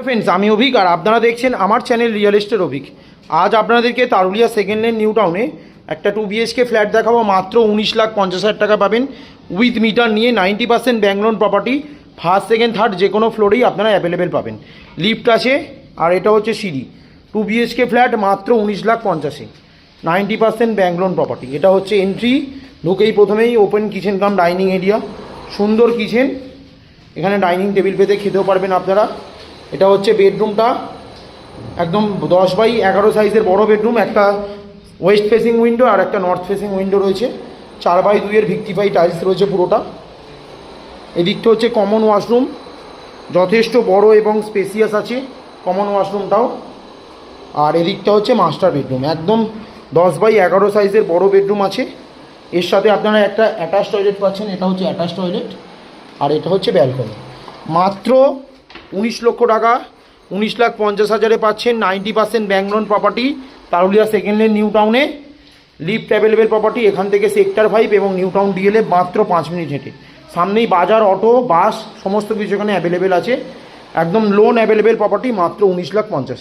Friends, আমি অভিক আর আপনারা দেখছেন আমার চ্যানেল রিয়েল এস্টেট অভিক। আজ আপনাদেরকে তারুলিয়া সেকেন্ড লেন নিউ টাউনে একটা 2 BHK ফ্ল্যাট দেখাবো। মাত্র 19,50,000 টাকা পাবেন উইথ মিটার নিয়ে। 90% bank loan property, first second third যে কোনো ফ্লোরেই আপনারা অ্যাভেলেবেল পাবেন। লিফট আছে আর এটা হচ্ছে সিঁড়ি। 2 BHK ফ্ল্যাট মাত্র 19,50,000, 90% ব্যাংক লোন প্রপার্টি। এটা হচ্ছে এন্ট্রি, ঢুকেই প্রথমেই open kitchen cum dining area, সুন্দর কিচেন, এখানে ডাইনিং টেবিল পেতে খেতেও পারবেন আপনারা। এটা হচ্ছে বেডরুমটা, একদম 10x11 সাইজের বড় বেডরুম। একটা ওয়েস্ট ফেসিং উইন্ডো আর একটা নর্থ ফেসিং উইন্ডো রয়েছে। 4x2 ভিক্টিফাই টাইলস রয়েছে পুরোটা। এদিকটা হচ্ছে কমন ওয়াশরুম, যথেষ্ট বড় এবং স্পেসিয়াস আছে কমন ওয়াশরুমটাও। আর এদিকটা হচ্ছে মাস্টার বেডরুম, একদম 10x11 সাইজের বড় বেডরুম আছে। এর সাথে আপনারা একটা অ্যাটাচ টয়লেট পাচ্ছেন, এটা হচ্ছে অ্যাটাচ টয়লেট আর এটা হচ্ছে ব্যালকনি। মাত্র 19 লক্ষ টাকা, 19,50,000 পাচ্ছেন 90% bank loan property, Tarulia second lane new টাউনে। লিফট অ্যাভেলেবেল প্রপার্টি, এখান থেকে সেক্টর 5 এবং নিউ টাউন ডিএলএ মাত্র 5 মিনিট হেঁটে। সামনেই বাজার, অটো, বাস সমস্ত কিছু এখানে অ্যাভেলেবেল আছে। একদম লোন অ্যাভেলেবেল প্রপার্টি, মাত্র 19,50,000।